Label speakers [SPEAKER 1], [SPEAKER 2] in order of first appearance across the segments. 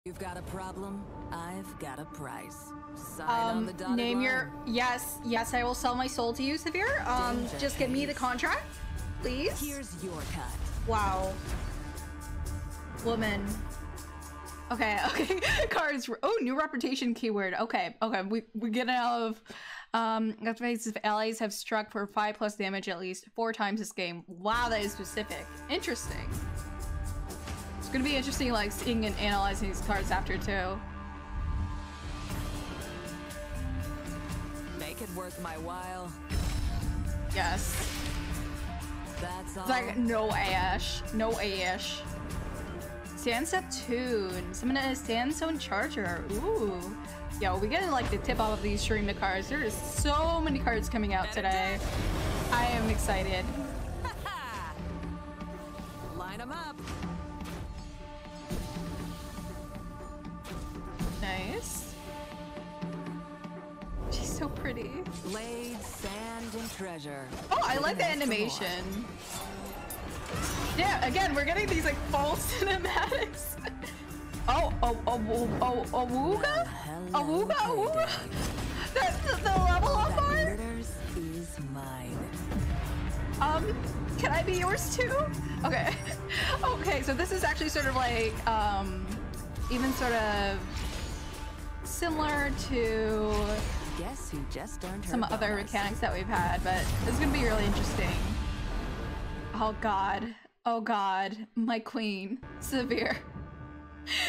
[SPEAKER 1] You've got a problem, I've got a price. Sign on the dotted
[SPEAKER 2] name
[SPEAKER 1] line.
[SPEAKER 2] your... Yes, yes, I will sell my soul to you, SIVIR. Just give me the contract, please.
[SPEAKER 1] Here's your cut.
[SPEAKER 2] Wow. Woman. Okay, okay. Cards. Oh, new reputation keyword. Okay, okay. We get out of... That's right, if allies have struck for 5+ damage at least 4 times this game. Wow, that is specific. Interesting. It's gonna be interesting, like, seeing and analyzing these cards after, too.
[SPEAKER 1] Make it worth my while.
[SPEAKER 2] Yes.
[SPEAKER 1] That's all.
[SPEAKER 2] It's like, no Ash. No Ash. Sandstep Tune. Summon a Sandstone Charger. Ooh. Yo, we getting like the tip off of these Shurima cards. There is so many cards coming out today. I am excited.
[SPEAKER 1] Line them up.
[SPEAKER 2] Nice. She's so pretty.
[SPEAKER 1] Blade, sand, and treasure.
[SPEAKER 2] Oh, I like the animation. Yeah, again, we're getting these like false cinematics. Awooga? Awooga? The level up art?
[SPEAKER 1] Is mine.
[SPEAKER 2] Can I be yours too? Okay. Okay, so this is actually sort of like, even sort of similar to
[SPEAKER 1] Guess who just earned her
[SPEAKER 2] some other
[SPEAKER 1] bonus.
[SPEAKER 2] mechanics that we've had, but this is gonna be really interesting. Oh god. Oh god. My queen. SIVIR.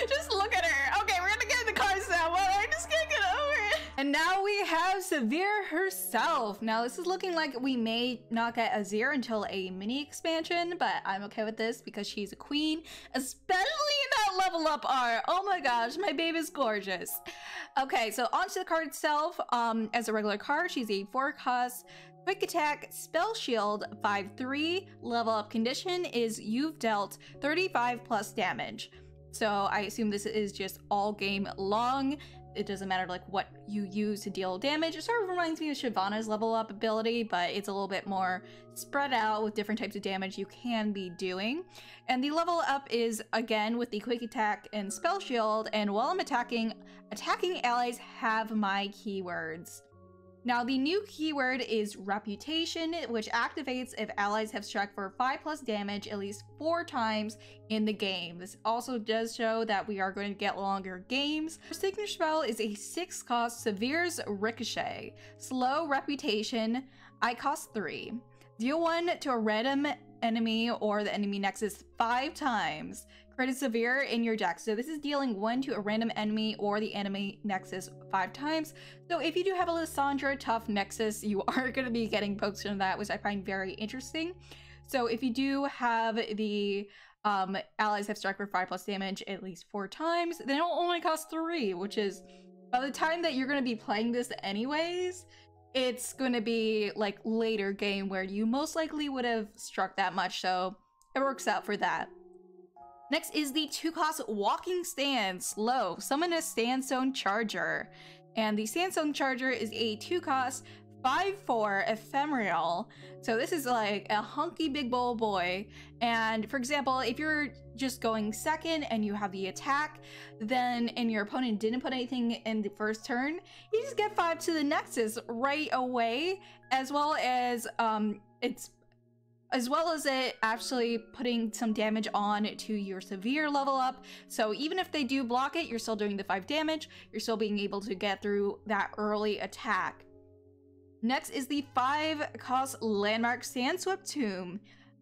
[SPEAKER 2] Just look at her. Okay, we're gonna get in the cards now, but I just can't get over it. And now we have SIVIR herself. Now this is looking like we may not get Azir until a mini expansion, but I'm okay with this because she's a queen, especially in that level up art. Oh my gosh, my baby's gorgeous. Okay, so onto the card itself. As a regular card, she's a 4-cost quick attack, spell shield, 5/3. Level up condition is you've dealt 35+ damage. So I assume this is just all game long. It doesn't matter like what you use to deal damage. It sort of reminds me of Shyvana's level up ability, but it's a little bit more spread out with different types of damage you can be doing. And the level up is again with the quick attack and spell shield, and while I'm attacking allies have my keywords. Now, the new keyword is Reputation, which activates if allies have struck for 5+ damage at least 4 times in the game. This also does show that we are going to get longer games. Our signature spell is a 6-cost SIVIR's Ricochet. Slow Reputation, I cost 3. Deal 1 to a random enemy or the enemy nexus 5 times. Credit SIVIR in your deck. So this is dealing 1 to a random enemy or the enemy nexus 5 times. So if you do have a Lissandra tough nexus, you are going to be getting pokes from that, which I find very interesting. So if you do have the allies have struck for 5+ damage at least 4 times, then it'll only cost 3, which is, by the time that you're going to be playing this anyways, it's going to be like later game where you most likely would have struck that much. So it works out for that. Next is the 2-cost Walking Stand. Slow. Summon a Sandstone Charger. And the Sandstone Charger is a 2-cost 5/4 ephemeral. So this is like a hunky big bull boy. And for example, if you're just going second and you have the attack, then and your opponent didn't put anything in the first turn, you just get 5 to the nexus right away, as well as it actually putting some damage on to your SIVIR level up. So even if they do block it, you're still doing the 5 damage. You're still being able to get through that early attack. Next is the 5-cost Landmark Sandswept Tomb.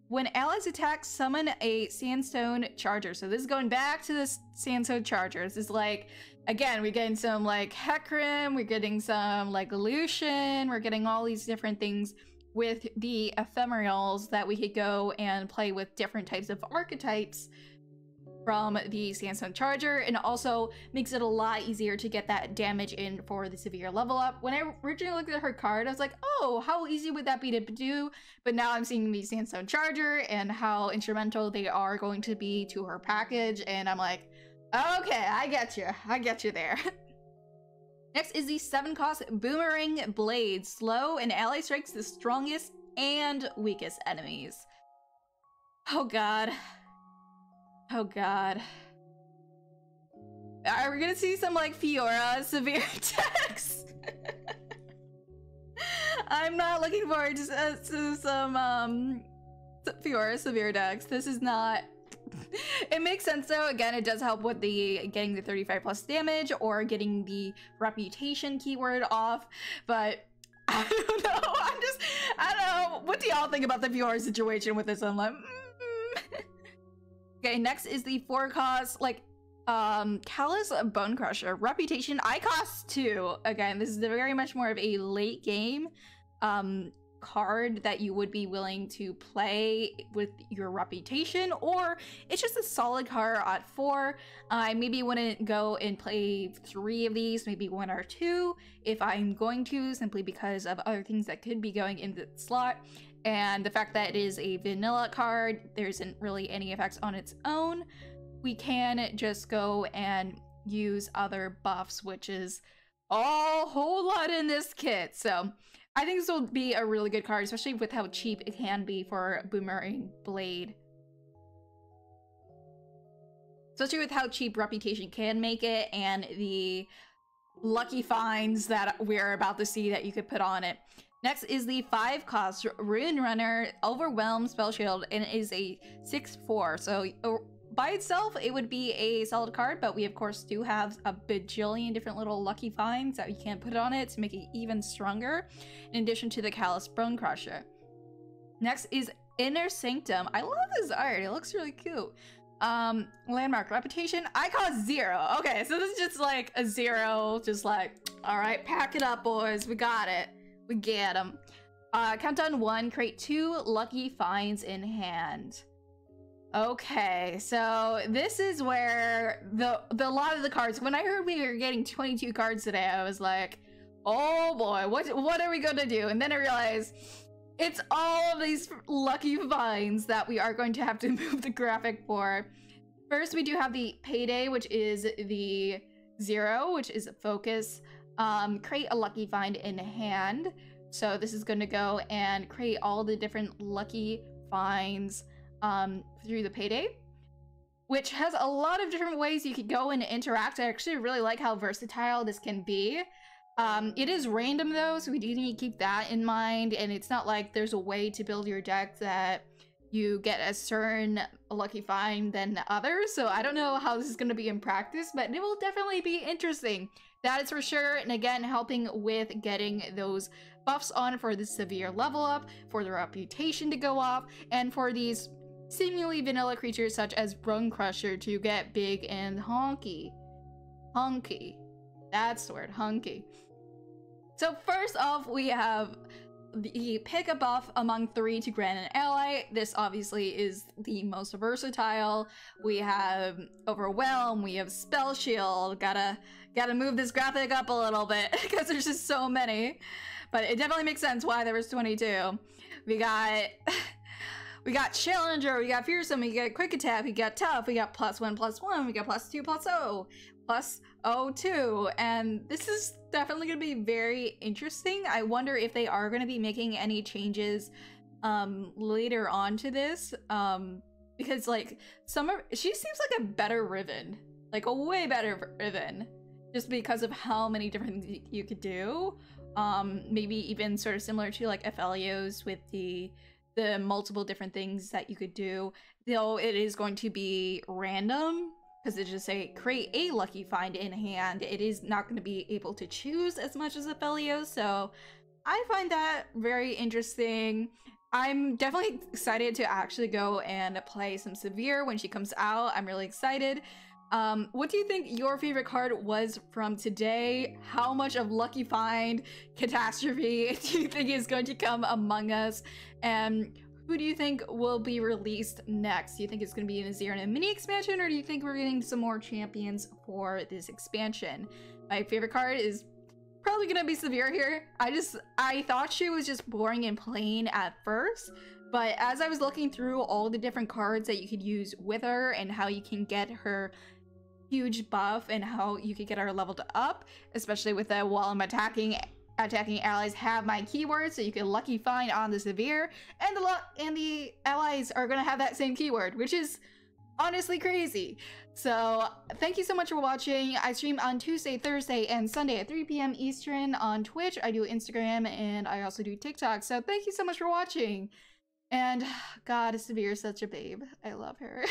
[SPEAKER 2] When allies attack, summon a Sandstone Charger. So this is going back to the Sandstone Charger. This is like, again, we're getting some like Hecarim, we're getting some like Lucian, we're getting all these different things with the ephemerals that we could go and play with different types of archetypes from the Sandstone Charger, and also makes it a lot easier to get that damage in for the SIVIR level up. When I originally looked at her card, I was like, oh, how easy would that be to do? But now I'm seeing the Sandstone Charger and how instrumental they are going to be to her package, and I'm like, okay, I get you there. Next is the 7-cost Boomerang Blade. Slow, and ally strikes the strongest and weakest enemies. Oh god. Oh god. Are we gonna see some like Fiora severe decks? I'm not looking forward to some Fiora severe decks. This is not. It makes sense though. Again, it does help with the getting the 35 plus damage or getting the reputation keyword off, but I don't know. I don't know. What do y'all think about the Fiora situation with this? I'm like, Okay, next is the 4-cost, like, Callous Bonecrusher. Reputation, I cost 2. Again, this is very much more of a late game card that you would be willing to play with your reputation, or it's just a solid card at 4. I maybe wouldn't go and play 3 of these, maybe 1 or 2 if I'm going to, simply because of other things that could be going in the slot. And the fact that it is a vanilla card, there isn't really any effects on its own. We can just go and use other buffs, which is a whole lot in this kit. So I think this will be a really good card, especially with how cheap it can be for Boomerang Blade. Especially with how cheap Reputation can make it and the lucky finds that we're about to see that you could put on it. Next is the 5-cost Rune Runner Overwhelm Spell Shield, and it is a 6/4. So by itself, it would be a solid card, but we of course do have a bajillion different little lucky finds that you can put on it to make it even stronger, in addition to the Callous Bonecrusher. Next is Inner Sanctum. I love this art. It looks really cute. Landmark Reputation. I cost 0. Okay, so this is just like a 0. Just like, all right, pack it up, boys. We got it. We get them. Countdown 1. Create 2 lucky finds in hand. Okay, so this is where the lot of the cards, when I heard we were getting 22 cards today, I was like, oh boy, what are we gonna do? And then I realized it's all of these lucky finds that we are going to have to move the graphic for. First, we do have the Payday, which is the 0, which is focus. Create a lucky find in hand. So this is going to go and create all the different lucky finds through the Payday, which has a lot of different ways you could go and interact. I actually really like how versatile this can be. It is random though, so we do need to keep that in mind, and it's not like there's a way to build your deck that you get a certain lucky find than others, so I don't know how this is going to be in practice, but it will definitely be interesting. That is for sure, and again, helping with getting those buffs on for the severe level up, for the reputation to go off, and for these seemingly vanilla creatures such as Bonecrusher to get big and honky. Hunky. That's the word, hunky. So first off, we have the pick a buff among 3 to grant an ally. This obviously is the most versatile. We have Overwhelm, we have Spell Shield. Gotta move this graphic up a little bit because there's just so many. But it definitely makes sense why there was 22. We got Challenger, we got Fearsome, we got Quick Attack, we got Tough, we got +1/+1, we got +2/+0, +0/+2, and this is definitely going to be very interesting. I wonder if they are going to be making any changes later on to this, because like she seems like a better Riven, like a way better Riven, just because of how many different things you could do. Maybe even sort of similar to like Aphelios with the multiple different things that you could do, though it is going to be random because it just say create a lucky find in hand. It is not going to be able to choose as much as Aphelios, so I find that very interesting. I'm definitely excited to actually go and play some SIVIR when she comes out. I'm really excited. What do you think your favorite card was from today? How much of Lucky Find Catastrophe do you think is going to come among us? And who do you think will be released next? Do you think it's going to be an Azir and I mini expansion, or do you think we're getting some more champions for this expansion? My favorite card is probably going to be SIVIR here. I thought she was just boring and plain at first, but as I was looking through all the different cards that you could use with her and how you can get her huge buff and how you could get her leveled up, especially with the while I'm attacking allies have my keyword, so you can lucky find on the SIVIR, and the allies are gonna have that same keyword, which is honestly crazy. So thank you so much for watching. I stream on Tuesday, Thursday, and Sunday at 3 p.m. Eastern on Twitch. I do Instagram and I also do TikTok. So thank you so much for watching. And God, SIVIR is such a babe. I love her.